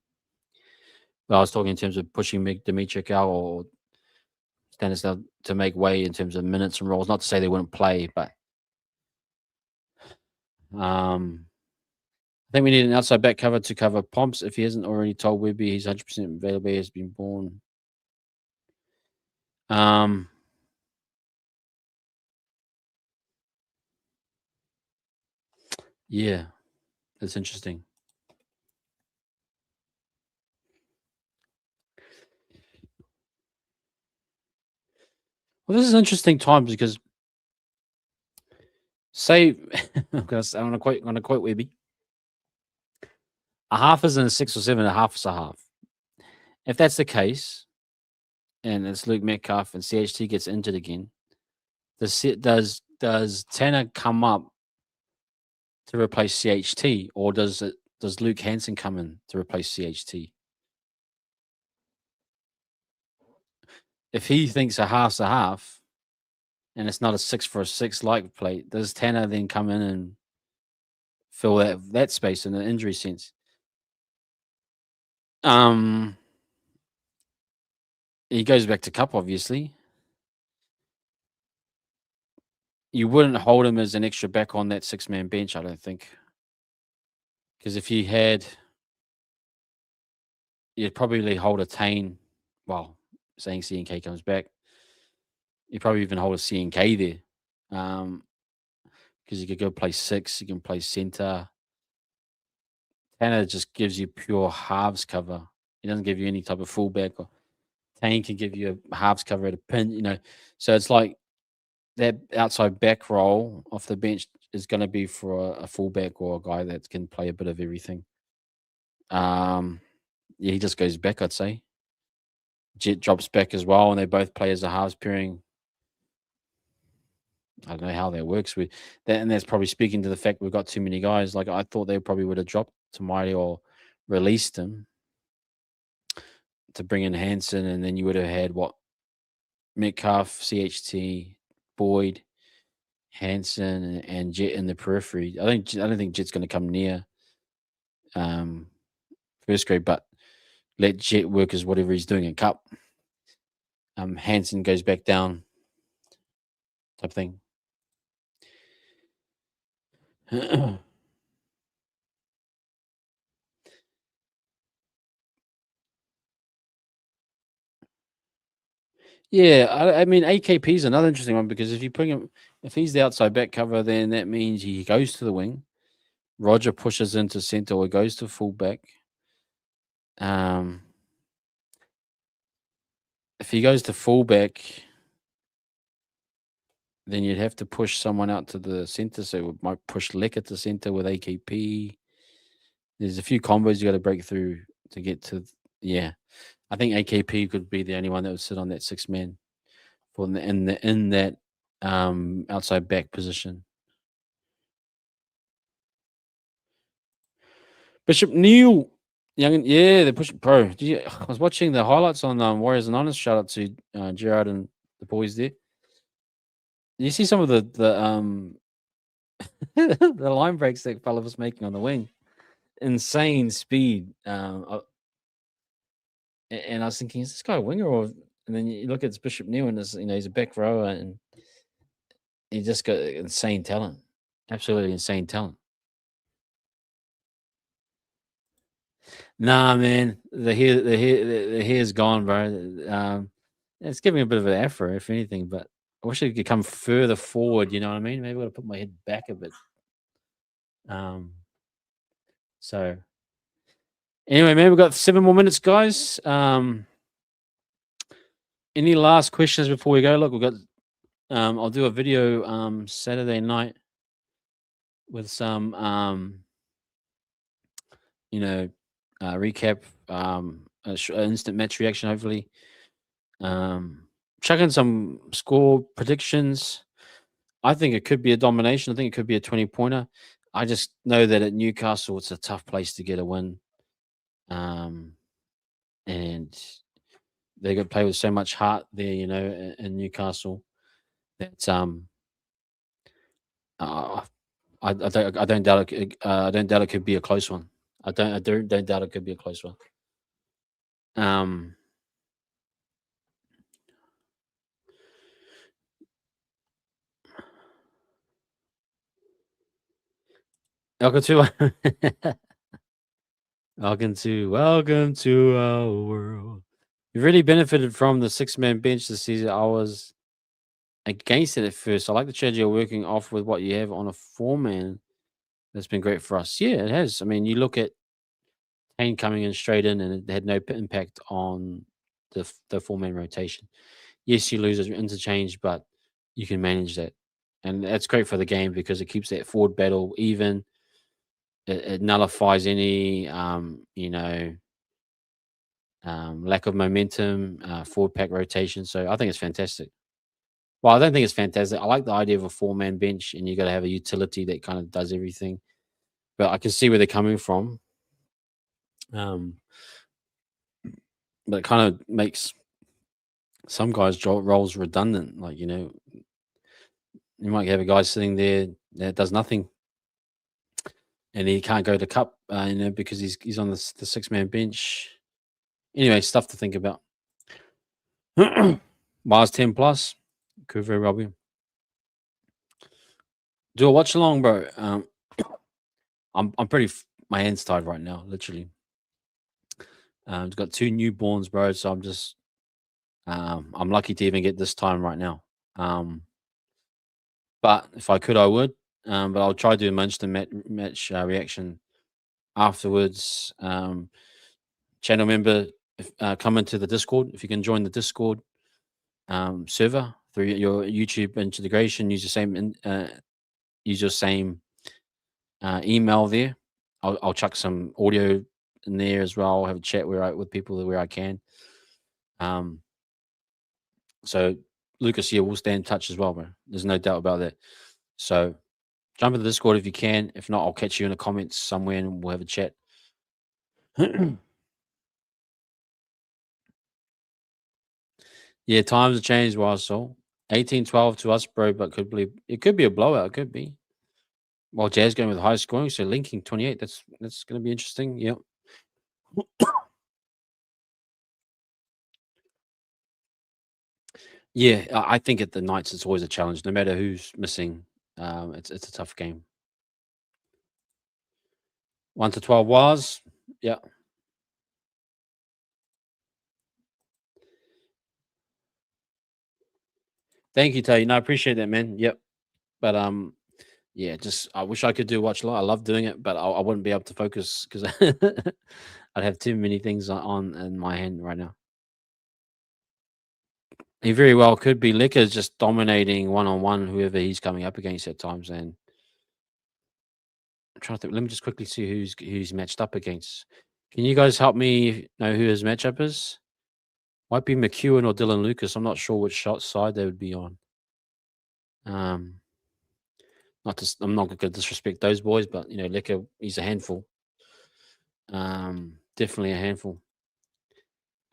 But I was talking in terms of pushing Dimitri out or Stanislav to make way in terms of minutes and roles. Not to say they wouldn't play, but I think we need an outside back cover to cover Pomps. If he hasn't already told Webby he's 100% available, he has been born. Yeah, that's interesting. Well, this is interesting times because say I'm gonna quote Webby. A half is in a 6 or 7, a half is a half. If that's the case, and it's Luke Metcalf, and CHT gets injured again, does Tanner come up to replace CHT, or does Luke Hansen come in to replace CHT? If he thinks a half's a half, and it's not a 6 for a 6 like plate, does Tanner then come in and fill that space in an injury sense? He goes back to Cup, obviously. You wouldn't hold him as an extra back on that 6-man bench, I don't think. Because if you had, you'd probably hold a Tane. Well, saying CNK comes back, you probably even hold a CNK there. Because you could go play 6, you can play center. Tanner just gives you pure halves cover. He doesn't give you any type of fullback. Or Tane can give you a halves cover at a pin, So it's like that outside back role off the bench is going to be for a fullback or a guy that can play a bit of everything. Yeah, he just goes back, I'd say. Jet drops back as well, and they both play as a halves pairing. I don't know how that works with that, and that's probably speaking to the fact we've got too many guys. Like I thought they probably would have dropped Tamari or released him to bring in Hansen, and then you would have had Metcalf, CHT, Boyd, Hansen, and Jet in the periphery. I don't think Jet's going to come near first grade, but let Jet work as whatever he's doing in Cup. Hansen goes back down, type thing. Yeah, I mean AKP is another interesting one because if you bring him, if he's the outside back cover, then that means he goes to the wing. Roger pushes into center or goes to fullback. If he goes to fullback, then you'd have to push someone out to the center. So we might push Lecker to center with AKP. There's a few combos you got to break through to get to. Yeah, I think AKP could be the only one that would sit on that 6-man for in that outside back position. Bishop Neal, yeah, they're pushing pro. I was watching the highlights on Warriors Anonymous. Shout out to Gerard and the boys there. You see some of the the line breaks that fella was making on the wing, insane speed. And I was thinking, is this guy a winger or? And then you look at Bishop Neal and he's a back rower and he just got insane talent, absolutely insane talent. Nah, man, the hair's gone, bro. It's giving a bit of an afro, if anything, but I wish it could come further forward. You know what I mean? Maybe I got to put my head back a bit. So anyway, man, we've got 7 more minutes, guys. Any last questions before we go? Look, we've got. I'll do a video Saturday night with some recap, instant match reaction, hopefully. Chuck in some score predictions. I think it could be a domination. I think it could be a 20-pointer. I just know that at Newcastle, it's a tough place to get a win. And they got to play with so much heart there, in Newcastle. That I don't doubt it. I don't doubt it could be a close one. I don't doubt it could be a close one. Welcome to our world. You've really benefited from the 6-man bench this season. I was against it at first. I like the strategy of working off with what you have on a 4-man. That's been great for us. Yeah, it has. I mean, you look at Kane coming in straight in, and it had no impact on the 4-man rotation. Yes, you lose interchange, but you can manage that, and that's great for the game because it keeps that forward battle even. It nullifies any lack of momentum, forward pack rotation. So I think it's fantastic. Well, I don't think it's fantastic. I like the idea of a 4-man bench, and you got to have a utility that kind of does everything. But I can see where they're coming from. But it kind of makes some guys' roles redundant. Like, you might have a guy sitting there that does nothing, and he can't go to cup, because he's on the 6-man bench. Anyway, stuff to think about. Mars 10 plus, could very well be. Do a watch along, bro. I'm pretty. My hands tied right now, literally. I've got 2 newborns, bro. So I'm just. I'm lucky to even get this time right now. But if I could, I would. But I'll try to do a match reaction afterwards. Channel member, come into the Discord. If you can join the Discord server through your YouTube integration, use your same email there. I'll chuck some audio in there as well. I'll have a chat with people where I can. So Lucas here will stay in touch as well, bro. There's no doubt about that. So jump into the Discord if you can. If not, I'll catch you in the comments somewhere and we'll have a chat. Yeah, times have changed, Wild Soul. 18-12 to us, bro, but it could be a blowout. It could be. Well, Jazz going with high scoring, so linking 28. That's going to be interesting. Yep. Yeah, I think at the Knights it's always a challenge, no matter who's missing. It's a tough game. 1 to 12 was, yeah. Thank you, Tay. No, I appreciate that, man. Yep. But yeah, just I wish I could do watch a lot. I love doing it, but I wouldn't be able to focus because I'd have too many things on in my hand right now. He very well could be. Liquor's just dominating one-on-one whoever he's coming up against at times. And I'm trying to think. Let me just quickly see who's matched up against. Can you guys help me know who his matchup is? Might be McEwen or Dylan Lucas. I'm not sure which side they would be on. I'm not going to disrespect those boys, but Liquor, he's a handful. Definitely a handful.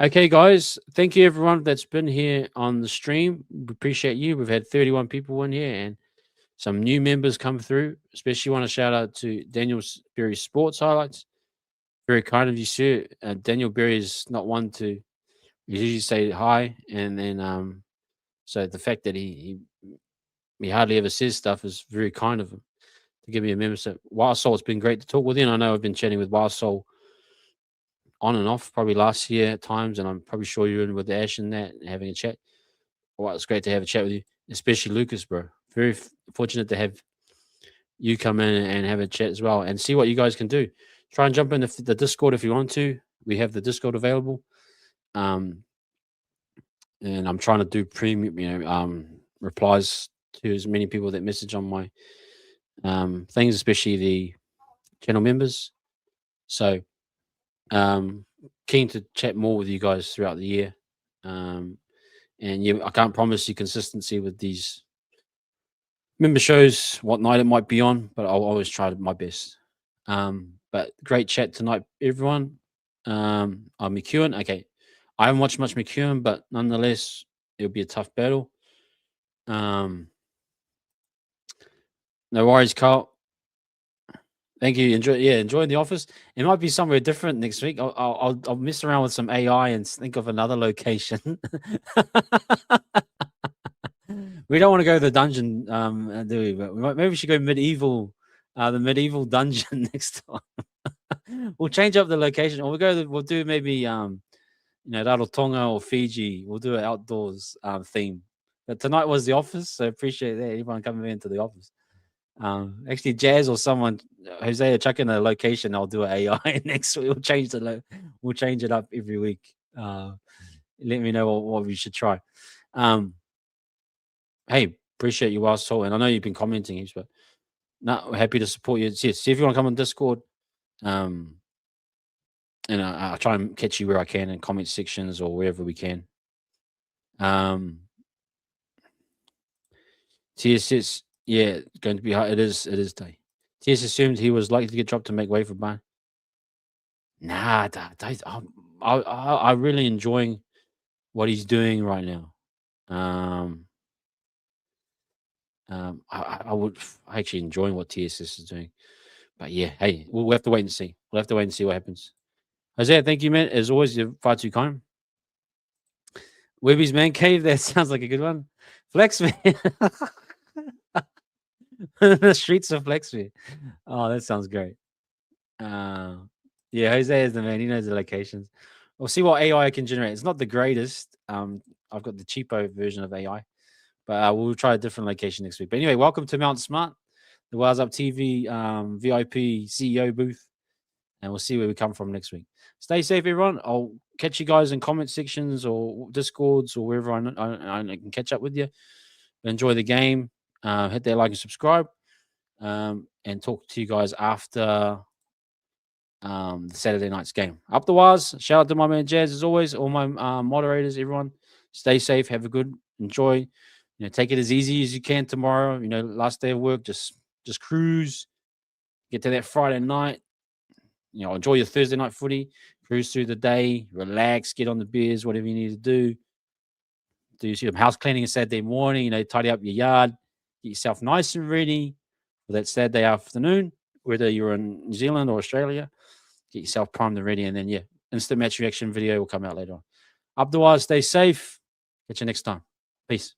Okay, guys. Thank you, everyone that's been here on the stream. We appreciate you. We've had 31 people in here and some new members come through. Especially want to shout out to Daniel Berry Sports Highlights. Very kind of you, sir. Daniel Berry is not one to usually say hi, and then so the fact that he hardly ever says stuff is very kind of him to give me a membership. Wild Soul, it's been great to talk with you. And I know I've been chatting with Wild Soul on and off, probably last year at times, and I'm probably sure you're in with Ash and that and having a chat. Well, it's great to have a chat with you, especially Lucas, bro. Very fortunate to have you come in and have a chat as well and see what you guys can do. Try and jump in the Discord if you want to. We have the Discord available. And I'm trying to do premium, replies to as many people that message on my things, especially the channel members. So keen to chat more with you guys throughout the year. And yeah, I can't promise you consistency with these member shows, what night it might be on, but I'll always try my best. But great chat tonight, everyone. I'm McEwen. Okay. I haven't watched much McEwen, but nonetheless, it'll be a tough battle. No worries, Carl. Thank you. Enjoy the office. It might be somewhere different next week. I'll mess around with some AI and think of another location. We don't want to go to the dungeon, do we? But maybe we should go medieval, the medieval dungeon next time. We'll change up the location, or we'll do maybe Rarotonga or Fiji. We'll do an outdoors theme. But tonight was the office, so appreciate that everyone coming into the office. Actually, Jazz or someone, Jose, chuck in a location. I'll do an AI next week. We'll change it up every week. Let me know what we should try. Hey, appreciate you, Wild Soul, and I know you've been commenting heaps, but happy to support you. See if you want to come on Discord. and I'll try and catch you where I can in comment sections or wherever we can. TSS, yeah, going to be hard. It is day. TS assumed he was likely to get dropped to make way for Bayern. Nah, I'm really enjoying what he's doing right now. I actually enjoying what TSS is doing. But yeah, hey, we'll have to wait and see. We'll have to wait and see what happens. Isaiah, thank you, man. As always, you're far too kind. Webby's Man Cave, that sounds like a good one. Flexman. The streets of Flexman. Oh, that sounds great. Yeah, Jose is the man. He knows the locations. We'll see what AI can generate. It's not the greatest. I've got the cheapo version of AI, but we'll try a different location next week. But anyway, welcome to Mount Smart, the Wires Up TV VIP CEO booth, and we'll see where we come from next week. Stay safe, everyone. I'll catch you guys in comment sections or Discords or wherever I can catch up with you. Enjoy the game. Hit that like and subscribe, and talk to you guys after the Saturday night's game. Up the Wires. Shout out to my man Jazz as always. All my moderators, everyone. Stay safe. Have a good enjoy. Take it as easy as you can tomorrow. Last day of work. Just cruise. Get to that Friday night. Enjoy your Thursday night footy. Cruise through the day. Relax. Get on the beers. Whatever you need to do. Do some house cleaning on Saturday morning. Tidy up your yard. Get yourself nice and ready for that Saturday afternoon. Whether you're in New Zealand or Australia. Get yourself primed and ready, and then instant match reaction video will come out later on. Up the Wires, stay safe. Catch you next time. Peace.